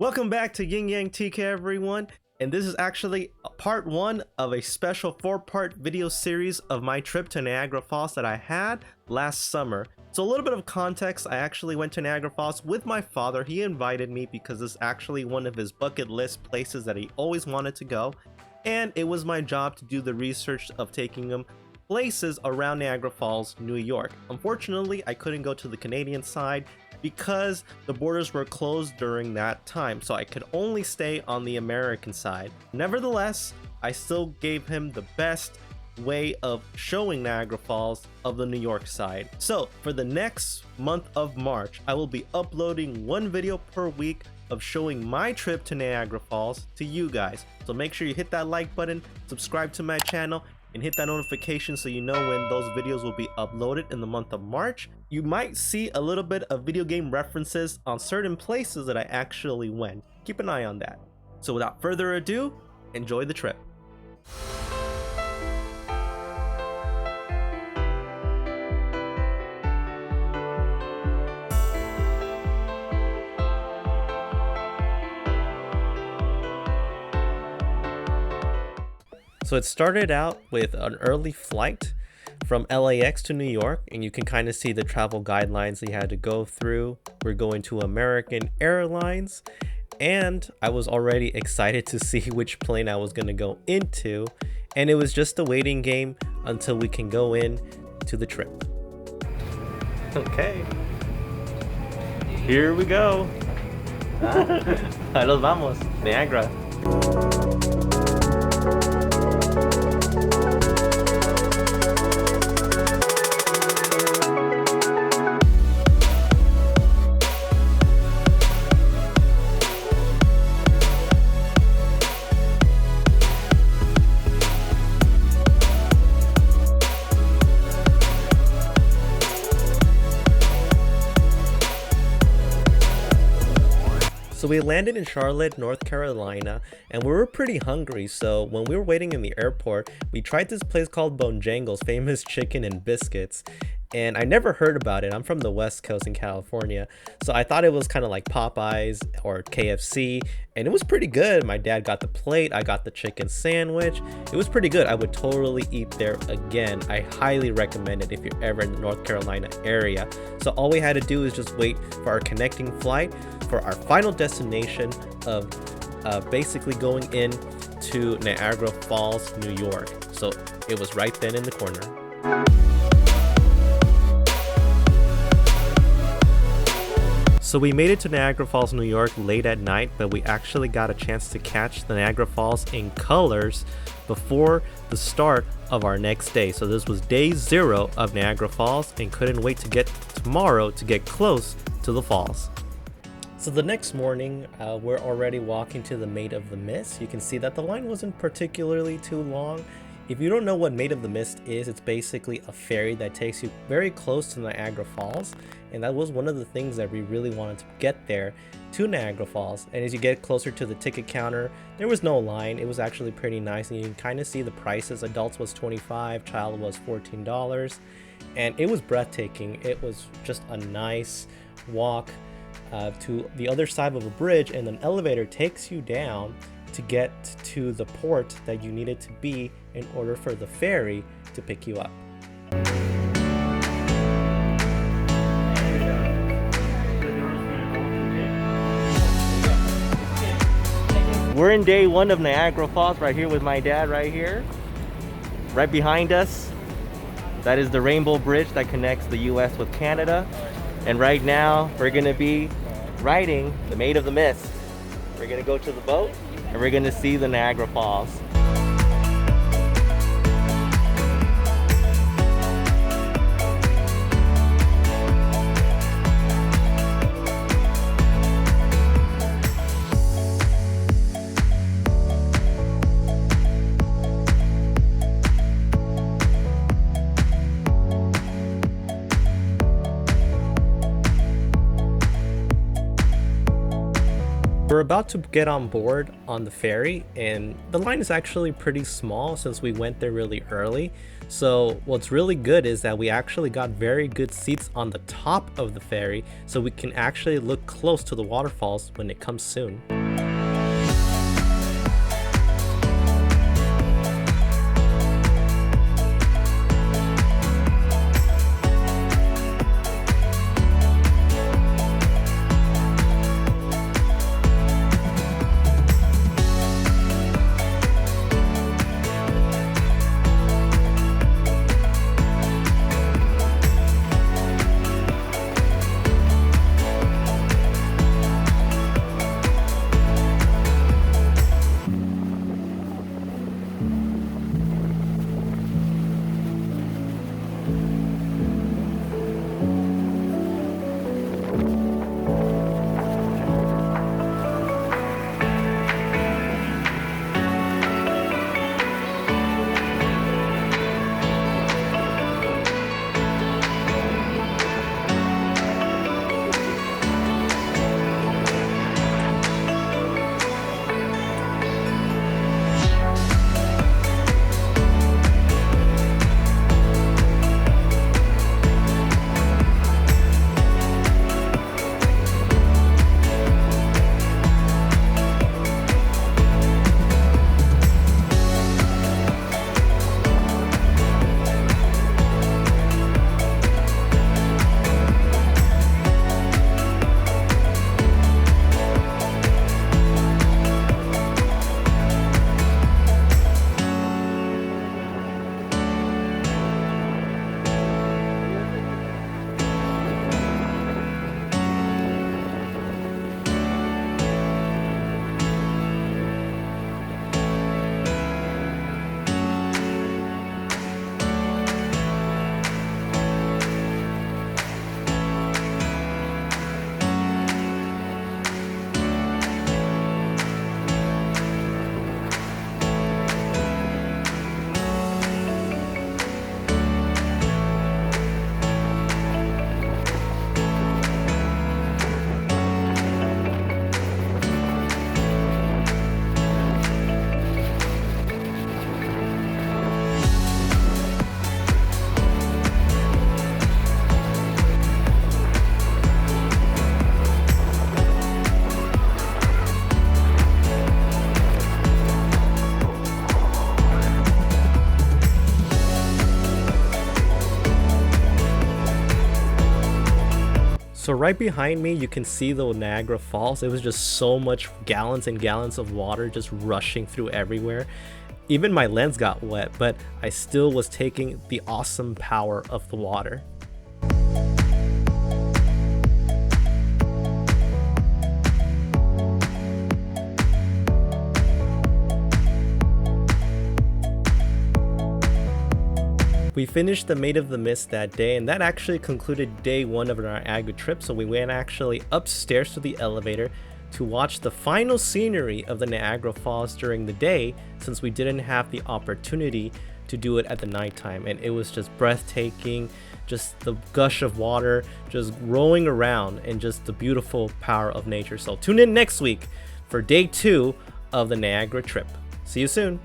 Welcome back to YinYangTK, everyone, and this is actually part one of a special 4-part video series of my trip to Niagara Falls that I had last summer. So a little bit of context, I actually went to Niagara Falls with my father. He invited me because it's actually one of his bucket list places that he always wanted to go, and it was my job to do the research of taking him places around Niagara Falls, New York. Unfortunately, I couldn't go to the Canadian side because the borders were closed during that time, so I could only stay on the American side. Nevertheless, I still gave him the best way of showing Niagara Falls of the New York side. So for the next month of March, I will be uploading one video per week of showing my trip to Niagara Falls to you guys. So make sure you hit that like button, subscribe to my channel, and hit that notification so you know when those videos will be uploaded in the month of March. You might see a little bit of video game references on certain places that I actually went. Keep an eye on that. So without further ado, enjoy the trip. So it started out with an early flight from LAX to New York, and you can kind of see the travel guidelines that you had to go through. We're going to American Airlines, and I was already excited to see which plane I was going to go into, and it was just a waiting game until we can go in to the trip. Okay, here we go. Ahí los vamos, Niagara. So we landed in Charlotte, North Carolina, and we were pretty hungry, so when we were waiting in the airport, we tried this place called Bojangles, famous chicken and biscuits, and I never heard about it. I'm from the West Coast in California, so I thought it was kind of like Popeyes or KFC, and it was pretty good. My dad got the plate, I got the chicken sandwich. It was pretty good. I would totally eat there again. I highly recommend it if you're ever in the North Carolina area. So all we had to do is just wait for our connecting flight for our final destination of basically going in to Niagara Falls, New York. So it was right then in the corner. So we made it to Niagara Falls, New York late at night, but we actually got a chance to catch the Niagara Falls in colors before the start of our next day. So this was day 0 of Niagara Falls, and couldn't wait to get tomorrow to get close to the falls. So the next morning, we're already walking to the Maid of the Mist. You can see that the line wasn't particularly too long. If you don't know what Maid of the Mist is, it's basically a ferry that takes you very close to Niagara Falls. And that was one of the things that we really wanted to get there to Niagara Falls. And as you get closer to the ticket counter, there was no line. It was actually pretty nice, and you can kind of see the prices. Adults was $25, child was $14. And it was breathtaking. It was just a nice walk to the other side of a bridge, and an elevator takes you down to get to the port that you needed to be in order for the ferry to pick you up. We're in day 1 of Niagara Falls right here with my dad right here. Right behind us, that is the Rainbow Bridge that connects the US with Canada. And right now, we're gonna be riding the Maid of the Mist. We're gonna go to the boat, and we're gonna see the Niagara Falls. we're about to get on board on the ferry, and the line is actually pretty small since we went there really early. So what's really good is that we actually got very good seats on the top of the ferry, so we can actually look close to the waterfalls when it comes soon. So right behind me, you can see the Niagara Falls. It was just so much gallons and gallons of water just rushing through everywhere. Even my lens got wet, but I still was taking the awesome power of the water. We finished the Maid of the Mist that day, and that actually concluded day one of our Niagara trip. So we went actually upstairs to the elevator to watch the final scenery of the Niagara Falls during the day, since we didn't have the opportunity to do it at the nighttime. And it was just breathtaking, just the gush of water just rolling around, and just the beautiful power of nature. So tune in next week for day 2 of the Niagara trip. See you soon.